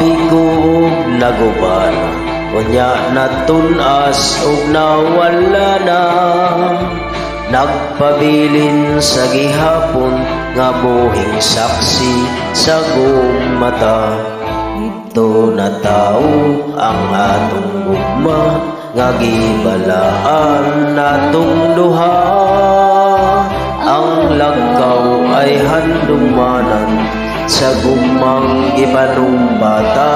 Mabigo ug naguban, unya natunas ug nawala na. Nagpabilin sa gihapon nga buhing saksi sa gumata. Dito na tao ang atong gugma nga gibalaan natong duha. Ang lagkaw ay handumanan sa gumang gipanumbata.